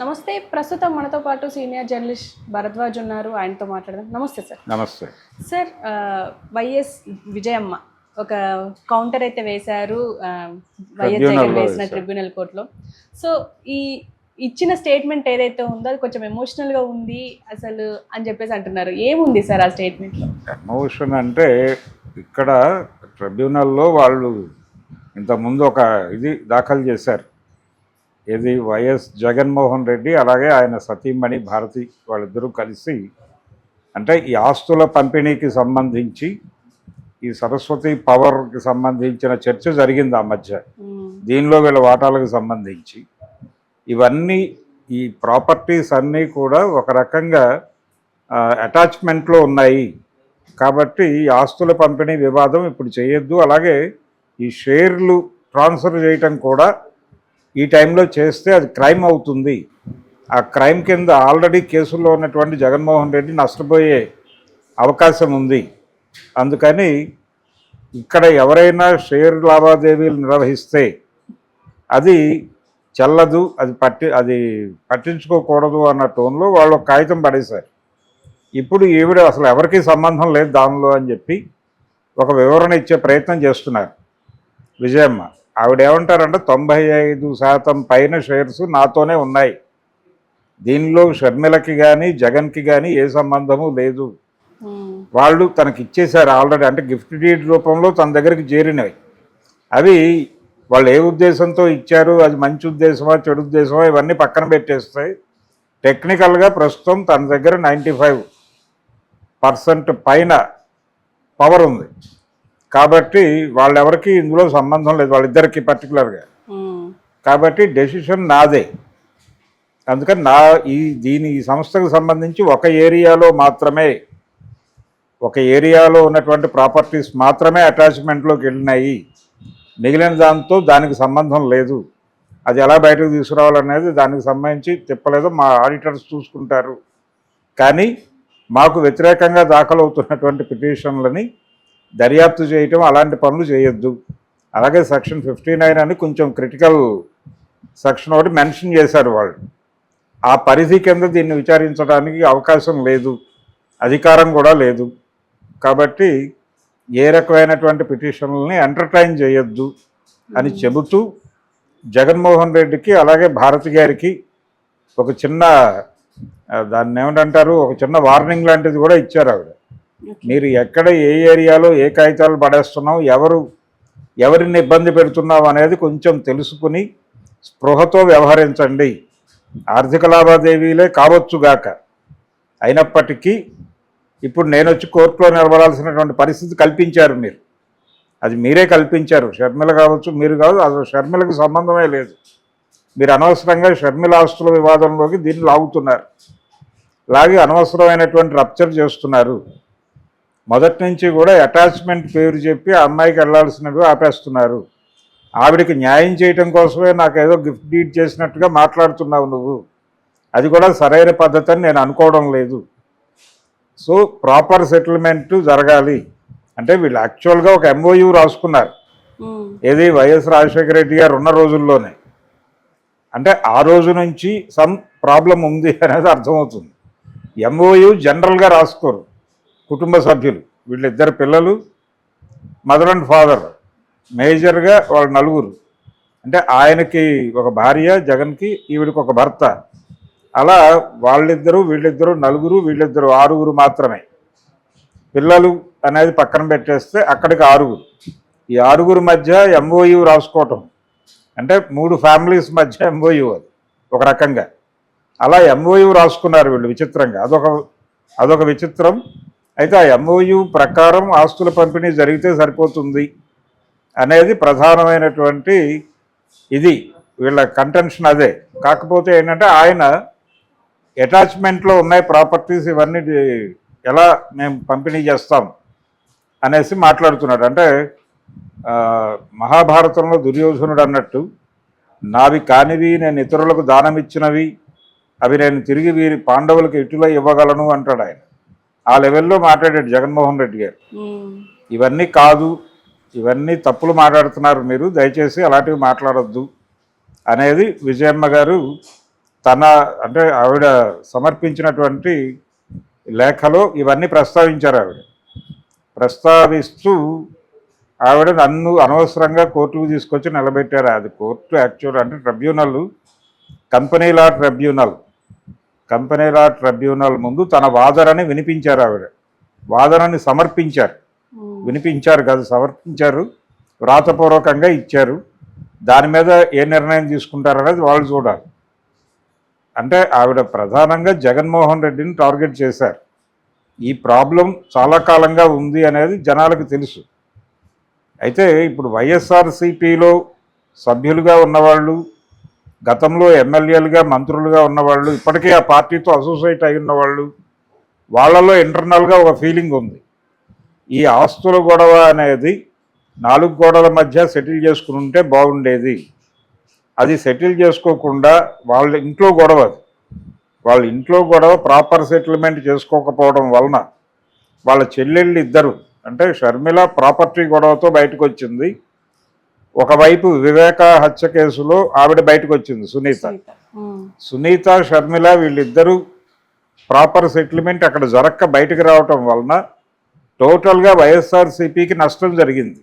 నమస్తే. ప్రస్తుతం మనతో పాటు సీనియర్ జర్నలిస్ట్ భరద్వాజ్ ఉన్నారు. ఆయనతో మాట్లాడదాం. నమస్తే సార్. నమస్తే సార్, వైఎస్ విజయమ్మ ఒక కౌంటర్ అయితే వేశారు వైఎస్ జగన్ వేసిన ట్రిబ్యునల్ కోర్టులో. సో ఈ ఇచ్చిన స్టేట్మెంట్ ఏదైతే ఉందో అది కొంచెం ఎమోషనల్గా ఉంది అసలు అని చెప్పేసి అంటున్నారు. ఏముంది సార్ ఆ స్టేట్మెంట్లో? ఎమోషన్ అంటే ఇక్కడ ట్రిబ్యునల్లో వాళ్ళు ఇంతకుముందు ఒక ఇది దాఖలు చేశారు. ఇది వైఎస్ జగన్మోహన్ రెడ్డి అలాగే ఆయన సతీమణి భారతి వాళ్ళిద్దరూ కలిసి అంటే ఈ ఆస్తుల పంపిణీకి సంబంధించి ఈ సరస్వతి పవర్కి సంబంధించిన చర్చ జరిగింది ఆ మధ్య. దీనిలో వీళ్ళ వాటాలకు సంబంధించి ఇవన్నీ ఈ ప్రాపర్టీస్ అన్నీ కూడా ఒక రకంగా అటాచ్మెంట్లో ఉన్నాయి కాబట్టి ఈ ఆస్తుల పంపిణీ వివాదం ఇప్పుడు చేయొద్దు, అలాగే ఈ షేర్లు ట్రాన్స్ఫర్ చేయటం కూడా ఈ టైంలో చేస్తే అది క్రైమ్ అవుతుంది. ఆ క్రైమ్ కింద ఆల్రెడీ కేసుల్లో ఉన్నటువంటి జగన్మోహన్ రెడ్డి నష్టపోయే అవకాశం ఉంది. అందుకని ఇక్కడ ఎవరైనా షేర్ లావాదేవీలు నిర్వహిస్తే అది చెల్లదు, అది పట్టించుకోకూడదు అన్న టోన్లో వాళ్ళు ఒక కాగితం పడేశారు. ఇప్పుడు ఈవిడ అసలు ఎవరికీ సంబంధం లేదు దానిలో అని చెప్పి ఒక వివరణ ఇచ్చే ప్రయత్నం చేస్తున్నారు విజయమ్మ. ఆవిడ ఏమంటారంటే 95% పైన షేర్స్ నాతోనే ఉన్నాయి, దీనిలో షర్మిలకి కానీ జగన్కి కానీ ఏ సంబంధము లేదు, వాళ్ళు తనకి ఇచ్చేశారు ఆల్రెడీ, అంటే గిఫ్ట్ డీడ్ రూపంలో తన దగ్గరికి చేరినవి. అవి వాళ్ళు ఏ ఉద్దేశంతో ఇచ్చారు, అది మంచి ఉద్దేశమా చెడు ఉద్దేశమా ఇవన్నీ పక్కన పెట్టేస్తాయి. టెక్నికల్గా ప్రస్తుతం తన దగ్గర 95% పైన పవర్ ఉంది కాబట్టి వాళ్ళెవరికి ఇందులో సంబంధం లేదు, వాళ్ళిద్దరికి పర్టికులర్గా. కాబట్టి డెసిషన్ నాదే. అందుకని ఈ సంస్థకు సంబంధించి ఒక ఏరియాలో ఉన్నటువంటి ప్రాపర్టీస్ మాత్రమే అటాచ్మెంట్లోకి వెళ్ళినాయి, మిగిలిన దాంతో దానికి సంబంధం లేదు. అది ఎలా బయటకు తీసుకురావాలనేది దానికి సంబంధించి తిప్పలేదు, మా ఆడిటర్స్ చూసుకుంటారు. కానీ మాకు వ్యతిరేకంగా దాఖలవుతున్నటువంటి పిటిషన్లని దర్యాప్తు చేయటం అలాంటి పనులు చేయొద్దు. అలాగే సెక్షన్ 59 అని కొంచెం క్రిటికల్ సెక్షన్ ఒకటి మెన్షన్ చేశారు వాళ్ళు. ఆ పరిధి కింద దీన్ని విచారించడానికి అవకాశం లేదు, అధికారం కూడా లేదు. కాబట్టి ఏ రకమైనటువంటి పిటిషన్లని ఎంటర్టైన్ చేయొద్దు అని చెబుతూ జగన్మోహన్ రెడ్డికి అలాగే భారతి గారికి ఒక చిన్న దాన్ని ఏమంటారు ఒక చిన్న వార్నింగ్ లాంటిది కూడా ఇచ్చారు ఆవిడ. మీరు ఎక్కడ ఏ ఏరియాలో ఏ కాగితాలు పడేస్తున్నావు, ఎవరిని ఇబ్బంది పెడుతున్నావు అనేది కొంచెం తెలుసుకుని స్పృహతో వ్యవహరించండి. ఆర్థిక లావాదేవీలే కావచ్చుగాక, అయినప్పటికీ ఇప్పుడు నేను వచ్చి కోర్టులో నిలబడాల్సినటువంటి పరిస్థితి కల్పించారు మీరు, అది మీరే కల్పించారు. షర్మిల కావచ్చు మీరు కాదు, అసలు షర్మిలకు సంబంధమే లేదు. మీరు అనవసరంగా షర్మిల ఆస్తుల వివాదంలోకి దీన్ని లాగుతున్నారు, లాగి అనవసరమైనటువంటి రప్చర్ చేస్తున్నారు. మొదటి నుంచి కూడా అటాచ్మెంట్ పేరు చెప్పి ఆ అమ్మాయికి వెళ్లాల్సినవి ఆపేస్తున్నారు. ఆవిడికి న్యాయం చేయటం కోసమే నాకేదో గిఫ్ట్ డీడ్ చేసినట్టుగా మాట్లాడుతున్నావు నువ్వు, అది కూడా సరైన పద్ధతి అని నేను అనుకోవడం లేదు. సో ప్రాపర్ సెటిల్మెంట్ జరగాలి అంటే వీళ్ళు యాక్చువల్గా ఒక MOU రాసుకున్నారు, ఏది వైఎస్ రాజశేఖర రెడ్డి గారు ఉన్న రోజుల్లోనే. అంటే ఆ రోజు నుంచి సమ్ ప్రాబ్లం ఉంది అనేది అర్థమవుతుంది. MOU జనరల్గా రాసుకోరు కుటుంబ సభ్యులు, వీళ్ళిద్దరు పిల్లలు, మదర్ అండ్ ఫాదర్, మేజర్గా వాళ్ళు నలుగురు. అంటే ఆయనకి ఒక భార్య, జగన్కి ఈవిడికి ఒక భర్త, అలా వీళ్ళిద్దరు నలుగురు, వీళ్ళిద్దరు 6 మాత్రమే. పిల్లలు అనేది పక్కన పెట్టేస్తే అక్కడికి 6. ఈ 6 మధ్య MOU రాసుకోవటం అంటే 3 ఫ్యామిలీస్ మధ్య MOU అది ఒక రకంగా. అలా MOU రాసుకున్నారు వీళ్ళు విచిత్రంగా, అదొక విచిత్రం. అయితే ఆ MOU ప్రకారం ఆస్తుల పంపిణీ జరిగితే సరిపోతుంది అనేది ప్రధానమైనటువంటి ఇది వీళ్ళ కంటెన్షన్ అదే. కాకపోతే ఏంటంటే ఆయన అటాచ్మెంట్లో ఉన్నాయి ప్రాపర్టీస్, ఇవన్నీ ఎలా మేము పంపిణీ చేస్తాం అనేసి మాట్లాడుతున్నాడు. అంటే మహాభారతంలో దుర్యోధనుడు అన్నట్టు నావి కానివి నేను ఇతరులకు దానం ఇచ్చినవి అవి నేను తిరిగి వీరి పాండవులకు ఇటులో ఇవ్వగలను అంటాడు ఆయన. ఆ లెవెల్లో మాట్లాడాడు జగన్మోహన్ రెడ్డి గారు. ఇవన్నీ కాదు, ఇవన్నీ తప్పులు మాట్లాడుతున్నారు మీరు, దయచేసి అలాంటివి మాట్లాడొద్దు అనేది విజయమ్మ గారు తన అంటే ఆవిడ సమర్పించినటువంటి లేఖలో ఇవన్నీ ప్రస్తావించారు. ఆవిడ ప్రస్తావిస్తూ ఆవిడ నన్ను అనవసరంగా కోర్టుకు తీసుకొచ్చి నిలబెట్టారు. అది కోర్టు యాక్చువల్ అంటే ట్రిబ్యునల్, కంపెనీ లా ట్రిబ్యునల్ ముందు తన వాదనని వినిపించారు. ఆవిడ వాదనని వినిపించారు కాదు, సమర్పించారు, వ్రాతపూర్వకంగా ఇచ్చారు. దాని మీద ఏ నిర్ణయం తీసుకుంటారనేది వాళ్ళు చూడాలి. అంటే ఆవిడ ప్రధానంగా జగన్మోహన్ రెడ్డిని టార్గెట్ చేశారు. ఈ ప్రాబ్లం చాలా కాలంగా ఉంది అనేది జనాలకు తెలుసు. అయితే ఇప్పుడు వైఎస్ఆర్సీపీలో సభ్యులుగా ఉన్నవాళ్ళు, గతంలో ఎమ్మెల్యేలుగా మంత్రులుగా ఉన్నవాళ్ళు, ఇప్పటికీ ఆ పార్టీతో అసోసియేట్ అయి ఉన్నవాళ్ళు, వాళ్ళలో ఇంటర్నల్గా ఒక ఫీలింగ్ ఉంది. ఈ ఆస్తుల గొడవ అనేది 4 గోడల మధ్య సెటిల్ చేసుకుని ఉంటే బాగుండేది. అది సెటిల్ చేసుకోకుండా వాళ్ళ ఇంట్లో గొడవ ప్రాపర్ సెటిల్మెంట్ చేసుకోకపోవడం వలన వాళ్ళ చెల్లెళ్ళు ఇద్దరు అంటే షర్మిల ప్రాపర్టీ గొడవతో బయటకు వచ్చింది. ఒకవైపు వివేక హత్య కేసులో ఆవిడ బయటకు వచ్చింది, సునీత షర్మిల వీళ్ళిద్దరూ ప్రాపర్ సెటిల్మెంట్ అక్కడ జరక్క బయటకు రావటం వలన టోటల్గా వైఎస్ఆర్సీపీకి నష్టం జరిగింది.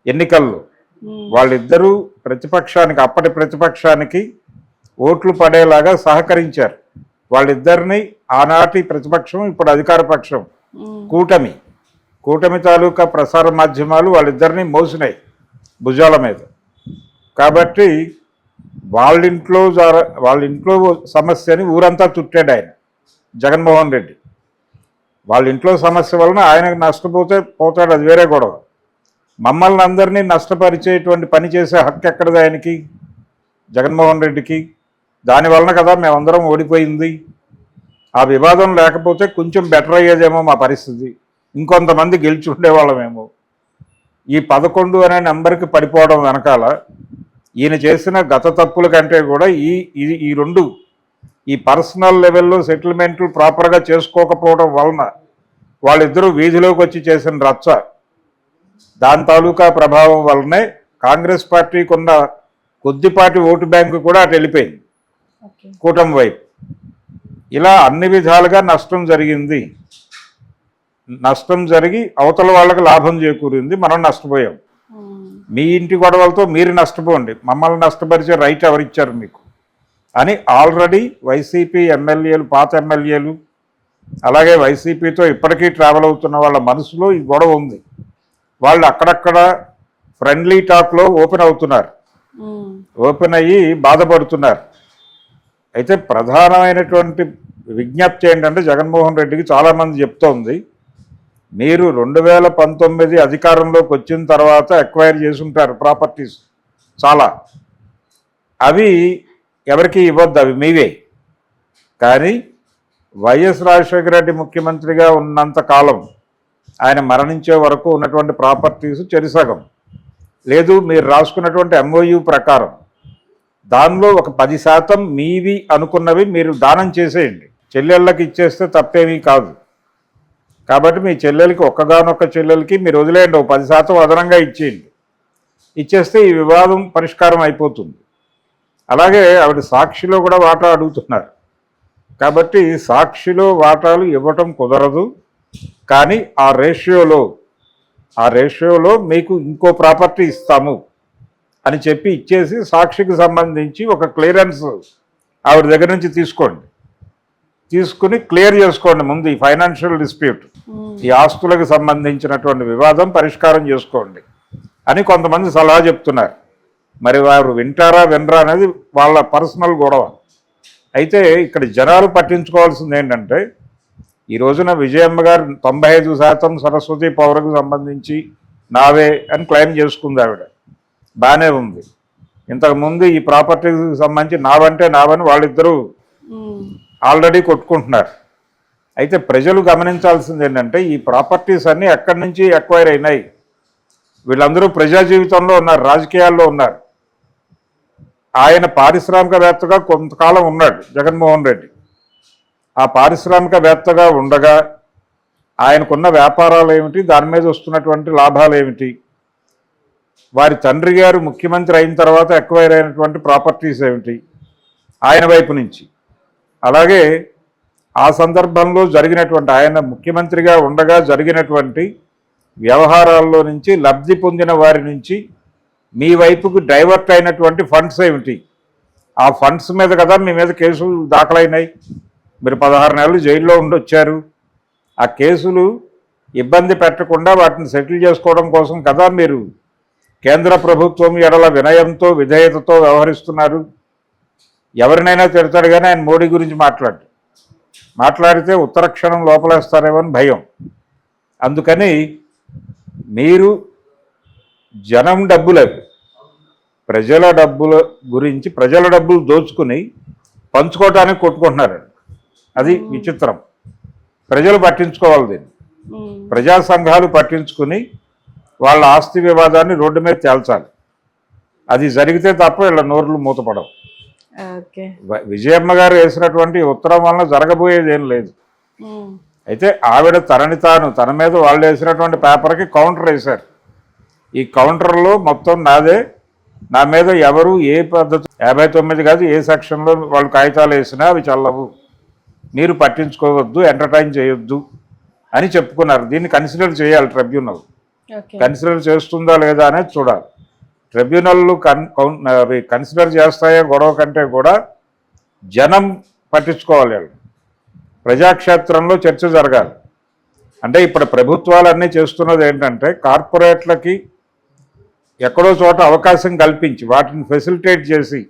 ఎన్నికల్లో వాళ్ళిద్దరూ అప్పటి ప్రతిపక్షానికి ఓట్లు పడేలాగా సహకరించారు. వాళ్ళిద్దరిని ఆనాటి ప్రతిపక్షం, ఇప్పుడు అధికార పక్షం కూటమి తాలూకా ప్రసార మాధ్యమాలు వాళ్ళిద్దరిని మోసినాయి భుజాల మీద. కాబట్టి వాళ్ళ ఇంట్లో సమస్యని ఊరంతా చుట్టాడు ఆయన జగన్మోహన్ రెడ్డి. వాళ్ళ ఇంట్లో సమస్య వలన ఆయనకు పోతాడు, అది వేరే గొడవ. మమ్మల్ని అందరినీ నష్టపరిచేటువంటి పని చేసే హక్కు ఎక్కడది ఆయనకి, జగన్మోహన్ రెడ్డికి? దానివలన కదా మేమందరం ఓడిపోయింది. ఆ వివాదం లేకపోతే కొంచెం బెటర్ అయ్యేదేమో మా పరిస్థితి, ఇంకొంతమంది గెలిచి ఉండేవాళ్ళమేమో. ఈ 11 అనే నెంబర్కి పడిపోవడం వెనకాల ఈయన చేసిన గత తప్పుల కంటే కూడా ఈ 2 ఈ పర్సనల్ లెవెల్లో సెటిల్మెంట్లు ప్రాపర్గా చేసుకోకపోవడం వలన వాళ్ళిద్దరూ వీధిలోకి వచ్చి చేసిన రచ్చ, దాని తాలూకా ప్రభావం వల్లనే కాంగ్రెస్ పార్టీకి ఉన్న కొద్దిపాటి ఓటు బ్యాంకు కూడా అటు వెళ్ళిపోయింది కూటమి వైపు. ఇలా అన్ని విధాలుగా నష్టం జరిగి అవతల వాళ్ళకి లాభం చేకూరింది, మనం నష్టపోయాం. మీ ఇంటి గొడవలతో మీరు నష్టపోండి, మమ్మల్ని నష్టపరిచే రైట్ ఎవరిచ్చారు మీకు అని ఆల్రెడీ వైసీపీ ఎమ్మెల్యేలు, పాత ఎమ్మెల్యేలు, అలాగే వైసీపీతో ఇప్పటికీ ట్రావెల్ అవుతున్న వాళ్ళ మనసులో ఈ గొడవ ఉంది. వాళ్ళు అక్కడక్కడ ఫ్రెండ్లీ టాక్లో ఓపెన్ అయ్యి బాధపడుతున్నారు. అయితే ప్రధానమైనటువంటి విజ్ఞప్తి ఏంటంటే జగన్మోహన్ రెడ్డికి చాలామంది చెప్తోంది, మీరు 2019 అధికారంలోకి వచ్చిన తర్వాత ఎక్వైర్ చేసుంటారు ప్రాపర్టీస్ చాలా, అవి ఎవరికి ఇవ్వద్దు, అవి మీవే. కానీ వైఎస్ రాజశేఖర రెడ్డి ముఖ్యమంత్రిగా ఉన్నంత కాలం, ఆయన మరణించే వరకు ఉన్నటువంటి ప్రాపర్టీస్ చెరిసగం లేదు, మీరు రాసుకున్నటువంటి MOU ప్రకారం దానిలో ఒక 10% మీవి అనుకున్నవి మీరు దానం చేసేయండి, చెల్లెళ్ళకి ఇచ్చేస్తే తప్పేమీ కాదు. కాబట్టి మీ చెల్లెలకి, ఒక్కగానొక్క చెల్లెలకి మీరు వదిలేయండి, 10% అదనంగా ఇచ్చేస్తే ఈ వివాదం పరిష్కారం అయిపోతుంది. అలాగే ఆవిడ సాక్షిలో కూడా వాటా అడుగుతున్నారు. కాబట్టి సాక్షిలో వాటాలు ఇవ్వటం కుదరదు, కానీ ఆ రేషియోలో మీకు ఇంకో ప్రాపర్టీ ఇస్తాము అని చెప్పి ఇచ్చేసి సాక్షికి సంబంధించి ఒక క్లియరెన్స్ ఆవిడ దగ్గర నుంచి తీసుకుని క్లియర్ చేసుకోండి ముందు ఈ ఫైనాన్షియల్ డిస్ప్యూట్, ఈ ఆస్తులకు సంబంధించినటువంటి వివాదం పరిష్కారం చేసుకోండి అని కొంతమంది సలహా చెప్తున్నారు. మరి వారు వినరా అనేది వాళ్ళ పర్సనల్ గొడవ. అయితే ఇక్కడ జనాలు పట్టించుకోవాల్సింది ఏంటంటే, ఈ రోజున విజయమ్మ గారు 95% సరస్వతి పవర్కు సంబంధించి నావే అని క్లెయిమ్ చేసుకుంది. ఆవిడ బాగానే ఉంది. ఇంతకుముందు ఈ ప్రాపర్టీకి సంబంధించి నావని వాళ్ళిద్దరూ ఆల్రెడీ కొట్టుకుంటున్నారు. అయితే ప్రజలు గమనించాల్సింది ఏంటంటే, ఈ ప్రాపర్టీస్ అన్నీ ఎక్కడి నుంచి ఎక్వైర్ అయినాయి? వీళ్ళందరూ ప్రజా జీవితంలో ఉన్నారు, రాజకీయాల్లో ఉన్నారు. ఆయన పారిశ్రామికవేత్తగా కొంతకాలం ఉన్నాడు జగన్మోహన్ రెడ్డి. ఆ పారిశ్రామికవేత్తగా ఉండగా ఆయనకున్న వ్యాపారాలు ఏమిటి, దాని మీద వస్తున్నటువంటి లాభాలు ఏమిటి, వారి తండ్రి గారు ముఖ్యమంత్రి అయిన తర్వాత ఎక్వైర్ అయినటువంటి ప్రాపర్టీస్ ఏమిటి, ఆయన వైపు నుంచి. అలాగే ఆ సందర్భంలో జరిగినటువంటి, ఆయన ముఖ్యమంత్రిగా ఉండగా జరిగినటువంటి వ్యవహారాల్లో నుంచి లబ్ధి పొందిన వారి నుంచి మీ వైపుకు డైవర్ట్ అయినటువంటి ఫండ్స్ ఏమిటి, ఆ ఫండ్స్ మీద కదా మీ మీద కేసులు దాఖలైనాయి. మీరు 16 నెలలు జైల్లో ఉండొచ్చారు. ఆ కేసులు ఇబ్బంది పెట్టకుండా వాటిని సెటిల్ చేసుకోవడం కోసం కదా మీరు కేంద్ర ప్రభుత్వం ఎడల వినయంతో విధేయతతో వ్యవహరిస్తున్నారు. ఎవరినైనా తిడతాడు కానీ ఆయన మోడీ గురించి మాట్లాడితే ఉత్తర క్షణం లోపలేస్తారేమో అని భయం. అందుకని మీరు జనం డబ్బులు, ప్రజల డబ్బుల గురించి, ప్రజల డబ్బులు దోచుకుని పంచుకోవటానికి కొట్టుకుంటున్నారు. అది విచిత్రం. ప్రజలు పట్టించుకోవాలి దీన్ని. ప్రజా సంఘాలు పట్టించుకుని వాళ్ళ ఆస్తి వివాదాన్ని రోడ్డు మీద తేల్చాలి. అది జరిగితే తప్ప వీళ్ళ నోర్లు మూతపడవు. విజయమ్మ గారు వేసినటువంటి ఉత్తరం వలన జరగబోయేది ఏం లేదు. అయితే ఆవిడ తన మీద వాళ్ళు వేసినటువంటి పేపర్కి కౌంటర్ వేశారు. ఈ కౌంటర్లో మొత్తం నాదే, నా మీద ఎవరు ఏ పద్ధతి 59 కాదు ఏ సెక్షన్లో వాళ్ళు కాగితాలు వేసినా అవి చల్లవు, మీరు పట్టించుకోవద్దు, ఎంటర్టైన్ చేయొద్దు అని చెప్పుకున్నారు. దీన్ని కన్సిడర్ చేయాలి ట్రిబ్యునల్. కన్సిడర్ చేస్తుందా లేదా అనేది చూడాలి. ట్రిబ్యునల్లు కన్సిడర్ చేస్తాయో గొడవ కంటే కూడా జనం పట్టించుకోవాలి. వాళ్ళు ప్రజాక్షేత్రంలో చర్చ జరగాలి. అంటే ఇప్పుడు ప్రభుత్వాలన్నీ చేస్తున్నది ఏంటంటే కార్పొరేట్లకి ఎక్కడో చోట అవకాశం కల్పించి వాటిని ఫెసిలిటేట్ చేసి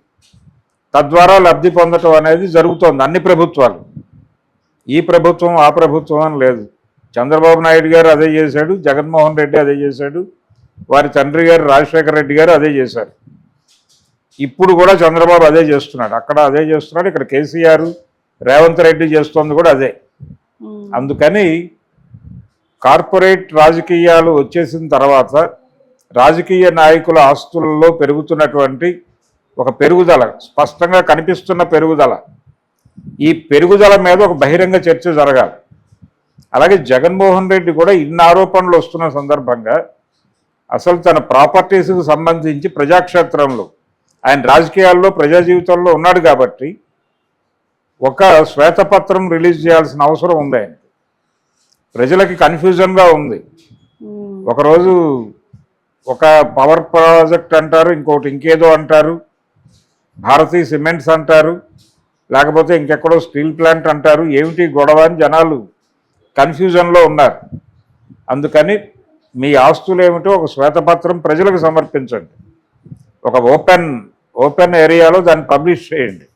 తద్వారా లబ్ధి పొందటం అనేది జరుగుతోంది అన్ని ప్రభుత్వాలు. ఈ ప్రభుత్వం ఆ ప్రభుత్వం అని లేదు. చంద్రబాబు నాయుడు గారు అదే చేశాడు, జగన్మోహన్ రెడ్డి అదే చేశాడు, వారి తండ్రి గారు రాజశేఖర రెడ్డి గారు అదే చేశారు. ఇప్పుడు కూడా చంద్రబాబు అదే చేస్తున్నాడు. అక్కడ అదే చేస్తున్నాడు, ఇక్కడ కేసీఆర్ రేవంత్ రెడ్డి చేస్తోంది కూడా అదే. అందుకని కార్పొరేట్ రాజకీయాలు వచ్చేసిన తర్వాత రాజకీయ నాయకుల ఆస్తులలో పెరుగుతున్నటువంటి ఒక పెరుగుదల, స్పష్టంగా కనిపిస్తున్న పెరుగుదల, ఈ పెరుగుదల మీద ఒక బహిరంగ చర్చ జరగాలి. అలాగే జగన్మోహన్ రెడ్డి కూడా ఇన్ని ఆరోపణలు వస్తున్న సందర్భంగా అసలు తన ప్రాపర్టీస్కి సంబంధించి ప్రజాక్షేత్రంలో ఆయన రాజకీయాల్లో ప్రజా జీవితంలో ఉన్నాడు కాబట్టి ఒక శ్వేతపత్రం రిలీజ్ చేయాల్సిన అవసరం ఉంది. ఆయన ప్రజలకి కన్ఫ్యూజన్గా ఉంది. ఒకరోజు ఒక పవర్ ప్రాజెక్ట్ అంటారు, ఇంకోటి ఇంకేదో అంటారు, భారతీయ సిమెంట్స్ అంటారు, లేకపోతే ఇంకెక్కడో స్టీల్ ప్లాంట్ అంటారు. ఏమిటి గొడవ అని జనాలు కన్ఫ్యూజన్లో ఉన్నారు. అందుకని మీ ఆస్తులు ఏమిటో ఒక శ్వేతపత్రం ప్రజలకు సమర్పించండి. ఒక ఓపెన్ ఏరియాలో దాన్ని పబ్లిష్ చేయండి.